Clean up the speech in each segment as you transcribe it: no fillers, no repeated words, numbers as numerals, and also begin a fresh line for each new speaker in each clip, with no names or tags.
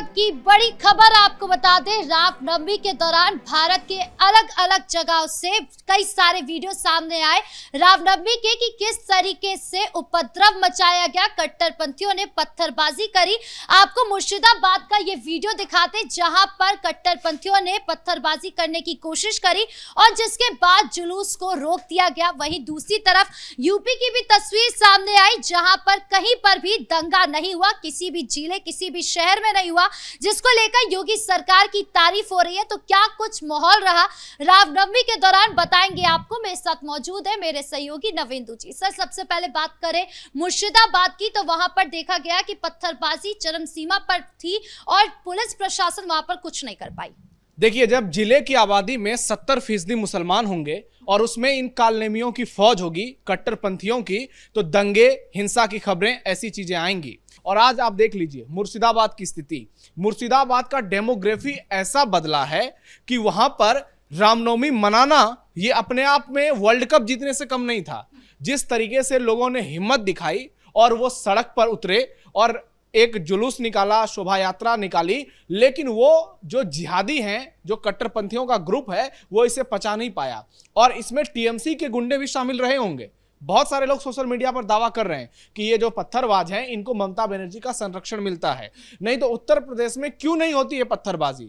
वक्त की बड़ी खबर आपको बता दें, रामनवमी के दौरान भारत के अलग अलग जगहों से कई सारे वीडियो सामने आए रामनवमी के कि किस तरीके से उपद्रव मचाया गया, कट्टरपंथियों ने पत्थरबाजी करी। आपको मुर्शिदाबाद का ये वीडियो दिखाते जहां पर कट्टरपंथियों ने पत्थरबाजी करने की कोशिश करी और जिसके बाद जुलूस को रोक दिया गया। वहीं दूसरी तरफ यूपी की भी तस्वीर सामने आई जहां पर कहीं पर भी दंगा नहीं हुआ, किसी भी जिले किसी भी शहर में नहीं हुआ, जिसको लेकर योगी सरकार की तारीफ हो रही है। तो क्या कुछ माहौल रहा रामनवमी के दौरान बताएंगे आपको। मेरे साथ मौजूद है मेरे सहयोगी नवेंदु जी। सर, सबसे पहले बात करें मुर्शिदाबाद की, तो वहां पर देखा गया कि पत्थरबाजी चरम सीमा पर थी और पुलिस प्रशासन वहां पर कुछ नहीं कर पाई।
देखिए, जब जिले की आबादी में 70% मुसलमान होंगे और उसमें इन कालनेमियों की फौज होगी, कट्टरपंथियों की, तो दंगे, हिंसा की खबरें, ऐसी चीजें आएंगी। और आज आप देख लीजिए मुर्शिदाबाद की स्थिति। मुर्शिदाबाद का डेमोग्राफी ऐसा बदला है कि वहां पर रामनवमी मनाना ये अपने आप में वर्ल्ड कप जीतने से कम नहीं था। जिस तरीके से लोगों ने हिम्मत दिखाई और वो सड़क पर उतरे और एक जुलूस निकाला, शोभा यात्रा निकाली, लेकिन वो जो जिहादी हैं, जो कट्टरपंथियों का ग्रुप है, वो इसे पचा नहीं पाया। और इसमें टीएमसी के गुंडे भी शामिल रहे होंगे। बहुत सारे लोग सोशल मीडिया पर दावा कर रहे हैं कि ये जो पत्थरबाज हैं इनको ममता बनर्जी का संरक्षण मिलता है। नहीं तो उत्तर प्रदेश में क्यों नहीं होती है पत्थरबाजी,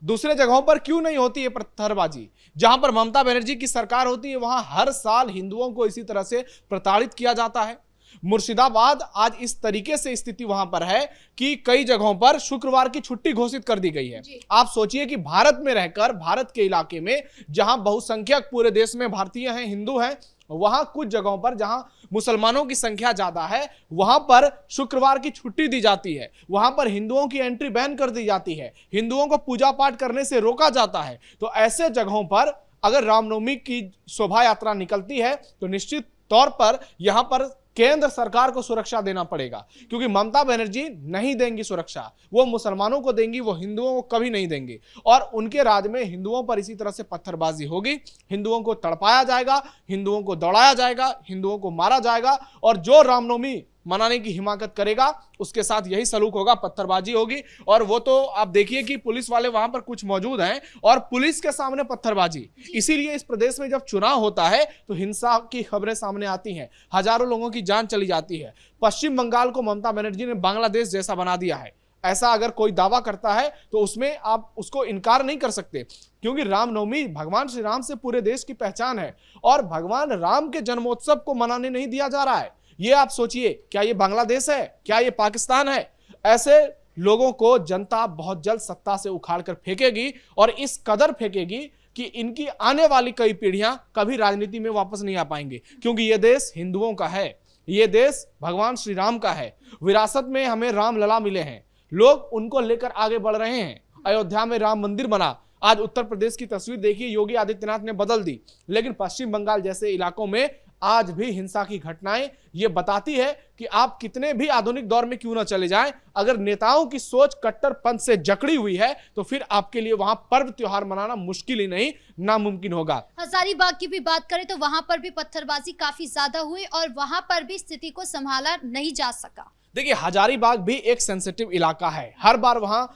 दूसरे जगहों पर क्यों नहीं होती है पत्थरबाजी? जहां पर ममता बनर्जी की सरकार होती है वहां हर साल हिंदुओं को इसी तरह से प्रताड़ित किया जाता है। मुर्शिदाबाद आज इस तरीके से स्थिति वहां पर है कि कई जगहों पर शुक्रवार की छुट्टी घोषित कर दी गई है। आप सोचिए कि भारत में रहकर, भारत के इलाके में जहां बहुसंख्यक पूरे देश में भारतीय हैं, हिंदू हैं, वहां कुछ जगहों पर जहां मुसलमानों की संख्या ज्यादा है वहां पर शुक्रवार की छुट्टी दी जाती है, वहां पर हिंदुओं की एंट्री बैन कर दी जाती है, हिंदुओं को पूजा पाठ करने से रोका जाता है। तो ऐसे जगहों पर अगर रामनवमी की शोभा यात्रा निकलती है तो निश्चित तौर पर यहां पर केंद्र सरकार को सुरक्षा देना पड़ेगा, क्योंकि ममता बनर्जी नहीं देंगी सुरक्षा। वो मुसलमानों को देंगी, वो हिंदुओं को कभी नहीं देंगी। और उनके राज में हिंदुओं पर इसी तरह से पत्थरबाजी होगी, हिंदुओं को तड़पाया जाएगा, हिंदुओं को दौड़ाया जाएगा, हिंदुओं को मारा जाएगा। और जो रामनवमी मनाने की हिमाकत करेगा उसके साथ यही सलूक होगा, पत्थरबाजी होगी। और वो तो आप देखिए कि पुलिस वाले वहां पर कुछ मौजूद हैं और पुलिस के सामने पत्थरबाजी। इसीलिए इस प्रदेश में जब चुनाव होता है तो हिंसा की खबरें सामने आती हैं, हजारों लोगों की जान चली जाती है। पश्चिम बंगाल को ममता बनर्जी ने बांग्लादेश जैसा बना दिया है। ऐसा अगर कोई दावा करता है तो उसमें आप उसको इनकार नहीं कर सकते, क्योंकि रामनवमी भगवान श्री राम से पूरे देश की पहचान है और भगवान राम के जन्मोत्सव को मनाने नहीं दिया जा रहा है। ये आप सोचिए, क्या ये बांग्लादेश है, क्या ये पाकिस्तान है? ऐसे लोगों को जनता बहुत जल्द सत्ता से उखाड़ कर फेंकेगी और इस कदर फेंकेगी कि इनकी आने वाली कई पीढ़ियां कभी राजनीति में वापस नहीं आ पाएंगे, क्योंकि ये देश हिंदुओं का है, ये देश भगवान श्री राम का है। विरासत में हमें राम लला मिले हैं, लोग उनको लेकर आगे बढ़ रहे हैं। अयोध्या में राम मंदिर बना, आज उत्तर प्रदेश की तस्वीर देखिए, योगी आदित्यनाथ ने बदल दी। लेकिन पश्चिम बंगाल जैसे इलाकों में आज भी हिंसा की घटनाएं ये बताती है कि आप कितने भी आधुनिक दौर में क्यों ना चले जाएं, अगर नेताओं की सोच कट्टरपंथ से जकड़ी हुई है तो फिर आपके लिए वहां पर्व त्योहार मनाना मुश्किल ही नहीं, नामुमकिन होगा।
हजारीबाग की भी बात करें तो वहां पर भी पत्थरबाजी काफी ज्यादा हुई और वहां पर भी स्थिति को संभाला नहीं जा सका।
देखिए, हजारीबाग भी एक सेंसिटिव इलाका है। हर बार वहां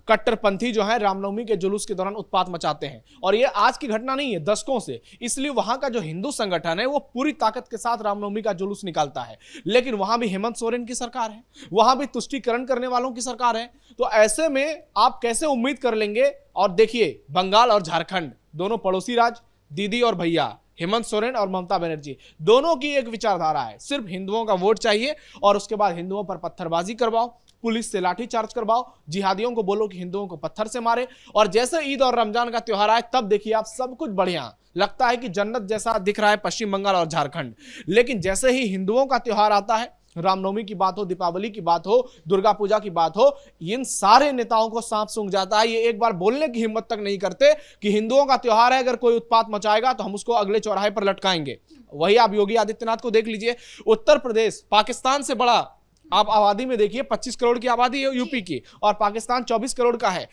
कट्टरपंथी जो है रामनवमी के जुलूस के दौरान उत्पात मचाते हैं और ये आज की घटना नहीं है, दशकों से। इसलिए वहां का जो हिंदू संगठन है वो पूरी ताकत के साथ रामनवमी का जुलूस निकालता है। लेकिन वहां भी हेमंत सोरेन की सरकार है, वहां भी तुष्टीकरण करने वालों की सरकार है। तो ऐसे में आप कैसे उम्मीद कर लेंगे? और देखिए, बंगाल और झारखंड दोनों पड़ोसी राज्य, दीदी और भैया, हेमंत सोरेन और ममता बनर्जी दोनों की एक विचारधारा है, सिर्फ हिंदुओं का वोट चाहिए और उसके बाद हिंदुओं पर पत्थरबाजी करवाओ, पुलिस से लाठीचार्ज करवाओ, जिहादियों को बोलो कि हिंदुओं को पत्थर से मारे। और जैसे ईद और रमजान का त्योहार आए तब देखिए आप सब कुछ बढ़िया लगता है कि जन्नत जैसा दिख रहा है पश्चिम बंगाल और झारखंड। लेकिन जैसे ही हिंदुओं का त्योहार आता है, रामनवमी की बात हो, दीपावली की बात हो, दुर्गा पूजा की बात हो, इन सारे नेताओं को सांप सूंघ जाता है। ये एक बार बोलने की हिम्मत तक नहीं करते कि हिंदुओं का त्योहार है, अगर कोई उत्पात मचाएगा तो हम उसको अगले चौराहे पर लटकाएंगे। वही आप योगी आदित्यनाथ को देख लीजिए, उत्तर प्रदेश पाकिस्तान से बड़ा, आप आबादी में देखिए 25 करोड़ की आबादी है यूपी की और पाकिस्तान 24 करोड़ का है।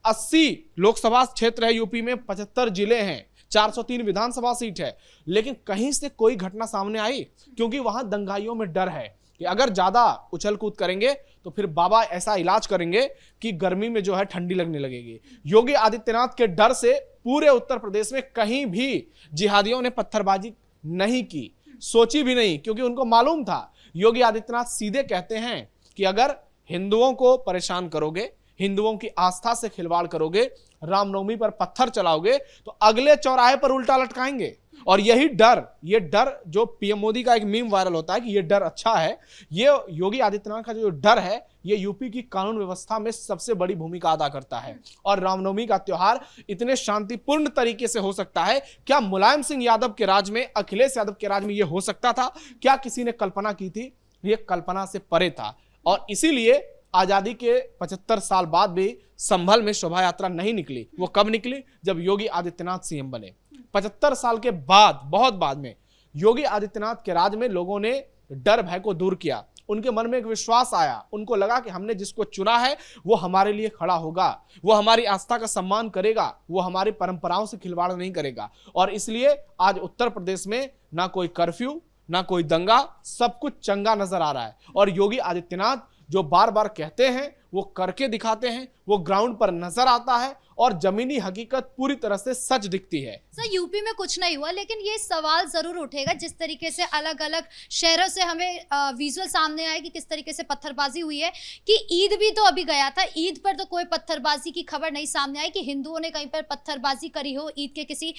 80 लोकसभा क्षेत्र है यूपी में, 75 जिले हैं, 403 विधानसभा सीट है। लेकिन कहीं से कोई घटना सामने आई? क्योंकि वहां दंगाइयों में डर है। कि अगर ज्यादा उछल कूद करेंगे तो फिर बाबा ऐसा इलाज करेंगे कि गर्मी में जो है ठंडी लगने लगेगी। योगी आदित्यनाथ के डर से पूरे उत्तर प्रदेश में कहीं भी जिहादियों ने पत्थरबाजी नहीं की, सोची भी नहीं, क्योंकि उनको मालूम था। योगी आदित्यनाथ सीधे कहते हैं कि अगर हिंदुओं को परेशान करोगे, हिंदुओं की आस्था से खिलवाड़ करोगे, रामनवमी पर पत्थर चलाओगे तो अगले चौराहे पर उल्टा लटकाएंगे। और यही डर, ये डर जो पीएम मोदी का एक मीम वायरल होता है कि ये डर अच्छा है, ये योगी आदित्यनाथ का जो डर है ये यूपी की कानून व्यवस्था में सबसे बड़ी भूमिका अदा करता है। और रामनवमी का त्योहार इतने शांतिपूर्ण तरीके से हो सकता है, क्या मुलायम सिंह यादव के राज में, अखिलेश यादव के राज में ये हो सकता था? क्या किसी ने कल्पना की थी? ये कल्पना से परे था। और इसीलिए आजादी के 75 साल बाद भी संभल में शोभा यात्रा नहीं निकली। वो कब निकली? जब योगी आदित्यनाथ सीएम बने। 75 साल के बाद, बहुत बाद में योगी आदित्यनाथ के राज में लोगों ने डर भय को दूर किया। उनके मन में एक विश्वास आया, उनको लगा कि हमने जिसको चुना है वो हमारे लिए खड़ा होगा, वो हमारी आस्था का सम्मान करेगा, वो हमारी परंपराओं से खिलवाड़ नहीं करेगा। और इसलिए आज उत्तर प्रदेश में ना कोई कर्फ्यू, ना कोई दंगा, सब कुछ चंगा नजर आ रहा है। और योगी आदित्यनाथ जो बार बार कहते हैं वो करके दिखाते हैं, वो ग्राउंड पर नजर आता है और जमीनी हकीकत पूरी तरह से सच दिखती है।
सर, यूपी में कुछ नहीं हुआ, लेकिन ये सवाल जरूर उठेगा जिस तरीके से अलग अलग शहरों से हमें विजुअल सामने आए कि किस तरीके से पत्थरबाजी हुई है, कि ईद भी तो अभी गया था, ईद पर तो कोई पत्थरबाजी की खबर नहीं सामने आई कि हिंदुओं ने कहीं पर पत्थरबाजी करी हो ईद के किसी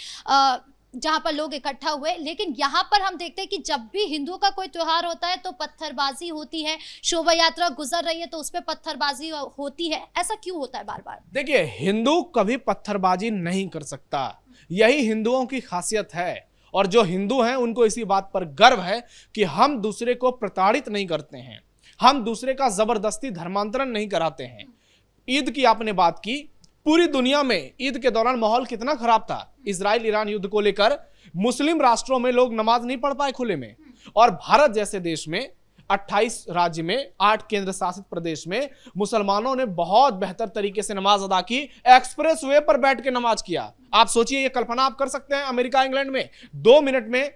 जहां पर लोग इकट्ठा हुए। लेकिन यहाँ पर हम देखते हैं कि जब भी हिंदुओं का कोई त्योहार होता है तो पत्थरबाजी होती है, शोभा यात्रा गुजर रही है तो उस पर पत्थरबाजी होती है। ऐसा क्यों होता है बार बार?
देखिए, हिंदू कभी पत्थरबाजी नहीं कर सकता, यही हिंदुओं की खासियत है। और जो हिंदू हैं उनको इसी बात पर गर्व है कि हम दूसरे को प्रताड़ित नहीं करते हैं, हम दूसरे का जबरदस्ती धर्मांतरण नहीं कराते हैं। ईद की आपने बात की, पूरी दुनिया में ईद के दौरान माहौल कितना खराब था। इजराइल ईरान युद्ध को लेकर मुस्लिम राष्ट्रों में लोग नमाज नहीं पढ़ पाए खुले में, और भारत जैसे देश में 28 राज्य में 8 केंद्र शासित प्रदेश में मुसलमानों ने बहुत बेहतर तरीके से नमाज अदा की, एक्सप्रेस वे पर बैठ के नमाज किया। आप सोचिए, ये कल्पना आप कर सकते हैं अमेरिका इंग्लैंड में 2 मिनट में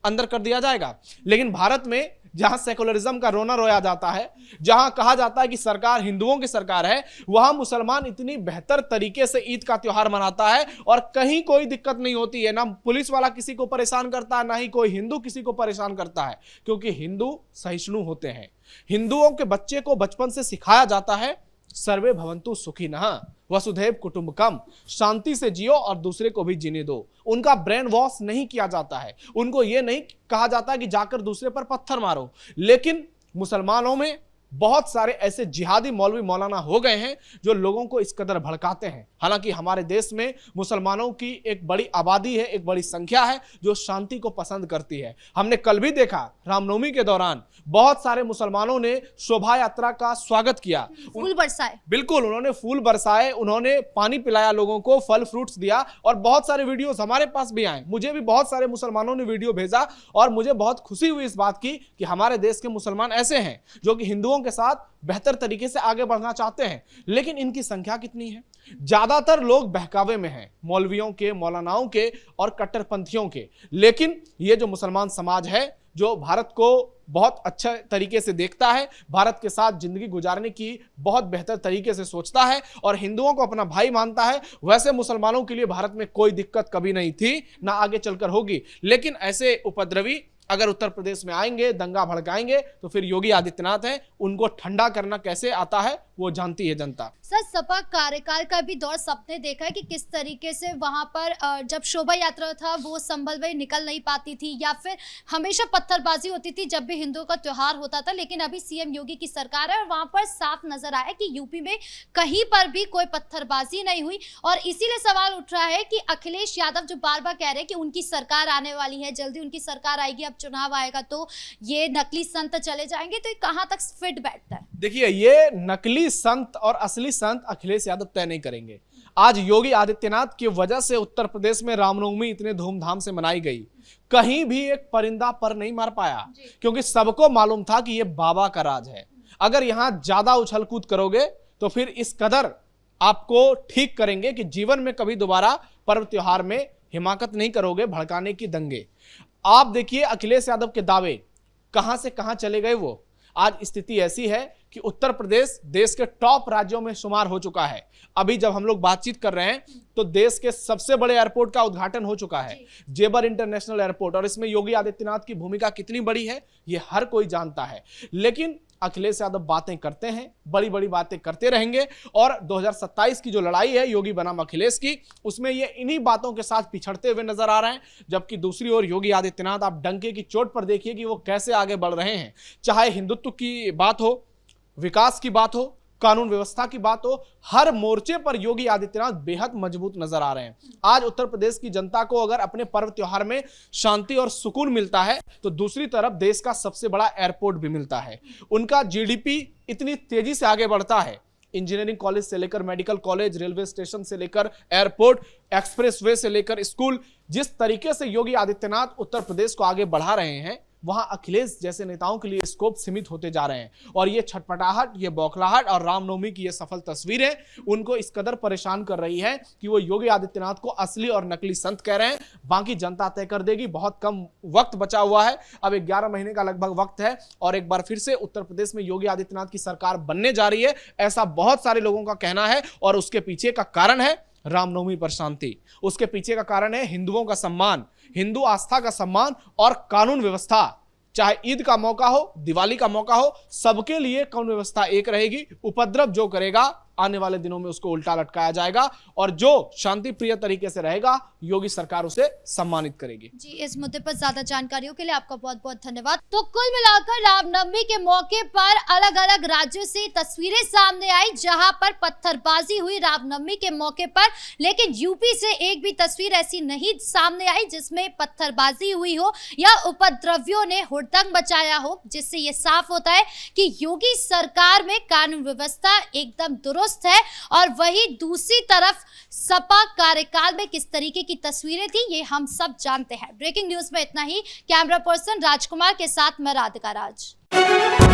अंदर कर दिया जाएगा। लेकिन भारत में जहां सेकुलरिज्म का रोना रोया जाता है, जहां कहा जाता है कि सरकार हिंदुओं की सरकार है, वहां मुसलमान इतनी बेहतर तरीके से ईद का त्योहार मनाता है और कहीं कोई दिक्कत नहीं होती है। ना पुलिस वाला किसी को परेशान करता है, ना ही कोई हिंदू किसी को परेशान करता है, क्योंकि हिंदू सहिष्णु होते हैं। हिंदुओं के बच्चे को बचपन से सिखाया जाता है सर्वे भवन्तु सुखिनः, वसुधैव कुटुंबकम, शांति से जियो और दूसरे को भी जीने दो। उनका ब्रेन वॉश नहीं किया जाता है, उनको यह नहीं कहा जाता कि जाकर दूसरे पर पत्थर मारो। लेकिन मुसलमानों में बहुत सारे ऐसे जिहादी मौलवी मौलाना हो गए हैं जो लोगों को इस कदर भड़काते हैं। हालांकि हमारे देश में मुसलमानों की एक बड़ी आबादी है, एक बड़ी संख्या है जो शांति को पसंद करती है। हमने कल भी देखा, रामनवमी के दौरान बहुत सारे मुसलमानों ने शोभा यात्रा का स्वागत किया,
फूल बरसाए।
बिल्कुल, उन्होंने फूल बरसाए, उन्होंने पानी पिलाया लोगों को, फल फ्रूट्स दिया, और बहुत सारे वीडियोस हमारे पास भी आए। मुझे भी बहुत सारे मुसलमानों ने वीडियो भेजा और मुझे बहुत खुशी हुई इस बात की कि हमारे देश के मुसलमान ऐसे हैं जो कि हिंदुओं के साथ बेहतर तरीके से आगे बढ़ना चाहते हैं। लेकिन इनकी संख्या कितनी है? ज्यादातर लोग बहकावे में हैं, मौलवियों के, मौलानाओं के और कट्टरपंथियों के। लेकिन ये जो मुसलमान समाज है, जो भारत को बहुत अच्छे तरीके से देखता है, भारत के साथ जिंदगी गुजारने की बहुत बेहतर तरीके से सोचता है और हिंदुओं को अपना भाई मानता है, वैसे मुसलमानों के लिए भारत में कोई दिक्कत कभी नहीं थी, ना आगे चलकर होगी। लेकिन ऐसे उपद्रवी अगर उत्तर प्रदेश में आएंगे, दंगा भड़काएंगे, तो फिर योगी आदित्यनाथ हैं, उनको ठंडा करना कैसे आता है वो जानती है जनता।
सर, सपा कार्यकाल का भी दौर सबने देखा है कि किस तरीके से वहां पर जब शोभा यात्रा था वो संभल में निकल नहीं पाती थी, या फिर हमेशा पत्थरबाजी होती थी जब भी हिंदुओं का त्योहार होता था। लेकिन अभी सीएम योगी की सरकार है और वहां पर साफ नजर आया कि यूपी में कहीं पर भी कोई पत्थरबाजी नहीं हुई। और इसीलिए सवाल उठ रहा है कि अखिलेश यादव जो बार बार कह रहे हैं कि उनकी सरकार आने वाली है, जल्दी उनकी सरकार आएगी, अब चुनाव आएगा तो ये नकली संत चले जाएंगे, तो ये कहां तक फिट बैठता है?
देखिए, ये नकली संत और असली संत अखिलेश यादव तय नहीं करेंगे। आज योगी आदित्यनाथ की वजह से उत्तर प्रदेश में रामनवमी इतने धूमधाम से मनाई गई, कहीं भी एक परिंदा पर नहीं मार पाया, क्योंकि सबको मालूम था कि ये बाबा का राज है। अगर यहां ज्यादा उछल कूद करोगे तो फिर इस कदर आपको ठीक करेंगे कि जीवन में कभी दोबारा पर्व त्योहार में हिमाकत नहीं करोगे भड़काने की दंगे। आप देखिए अखिलेश यादव के दावे कहां से कहां चले गए। वो आज स्थिति ऐसी है कि उत्तर प्रदेश देश के टॉप राज्यों में शुमार हो चुका है। अभी जब हम लोग बातचीत कर रहे हैं तो देश के सबसे बड़े एयरपोर्ट का उद्घाटन हो चुका है, जेबर इंटरनेशनल एयरपोर्ट, और इसमें योगी आदित्यनाथ की भूमिका कितनी बड़ी है ये हर कोई जानता है। लेकिन अखिलेश यादव बातें करते हैं, बड़ी बड़ी बातें करते रहेंगे, और 2027 की जो लड़ाई है योगी बनाम अखिलेश की, उसमें ये इन्हीं बातों के साथ पिछड़ते हुए नजर आ रहे हैं। जबकि दूसरी ओर योगी आदित्यनाथ, आप डंके की चोट पर देखिए कि वो कैसे आगे बढ़ रहे हैं। चाहे हिंदुत्व की बात हो, विकास की बात हो, कानून व्यवस्था की बात हो, हर मोर्चे पर योगी आदित्यनाथ बेहद मजबूत नजर आ रहे हैं। आज उत्तर प्रदेश की जनता को अगर अपने पर्व त्योहार में शांति और सुकून मिलता है तो दूसरी तरफ देश का सबसे बड़ा एयरपोर्ट भी मिलता है। उनका जीडीपी इतनी तेजी से आगे बढ़ता है, इंजीनियरिंग कॉलेज से लेकर मेडिकल कॉलेज, रेलवे स्टेशन से लेकर एयरपोर्ट, एक्सप्रेसवे से लेकर स्कूल, जिस तरीके से योगी आदित्यनाथ उत्तर प्रदेश को आगे बढ़ा रहे हैं, वहां अखिलेश जैसे नेताओं के लिए स्कोप सीमित होते जा रहे हैं। और ये छटपटाहट, ये बौखलाहट और रामनवमी की ये सफल तस्वीरें उनको इस कदर परेशान कर रही है कि वो योगी आदित्यनाथ को असली और नकली संत कह रहे हैं। बाकी जनता तय कर देगी। बहुत कम वक्त बचा हुआ है, अब 11 महीने का लगभग वक्त है, और एक बार फिर से उत्तर प्रदेश में योगी आदित्यनाथ की सरकार बनने जा रही है, ऐसा बहुत सारे लोगों का कहना है। और उसके पीछे का कारण है रामनवमी पर शांति, उसके पीछे का कारण है हिंदुओं का सम्मान, हिंदू आस्था का सम्मान और कानून व्यवस्था। चाहे ईद का मौका हो, दिवाली का मौका हो, सबके लिए कानून व्यवस्था एक रहेगी। उपद्रव जो करेगा आने वाले दिनों में उसको उल्टा लटकाया जाएगा, और जो शांति प्रिय तरीके से रहेगा योगी सरकार उसे सम्मानित करेगी।
जी, इस मुद्दे पर ज्यादा जानकारियों के लिए आपका बहुत बहुत धन्यवाद। तो कुल मिलाकर रामनवमी के मौके पर अलग अलग राज्यों से तस्वीरें सामने आई जहां पर पत्थरबाजी हुई रामनवमी के मौके पर, लेकिन यूपी से एक भी तस्वीर ऐसी नहीं सामने आई जिसमें पत्थरबाजी हुई हो या उपद्रवियों ने हुड़दंग मचाया हो, जिससे ये साफ होता है कि योगी सरकार में कानून व्यवस्था एकदम दुरुस्त है। और वही दूसरी तरफ सपा कार्यकाल में किस तरीके की तस्वीरें थी ये हम सब जानते हैं। ब्रेकिंग न्यूज में इतना ही। कैमरा पर्सन राजकुमार के साथ मैं राधिका राज।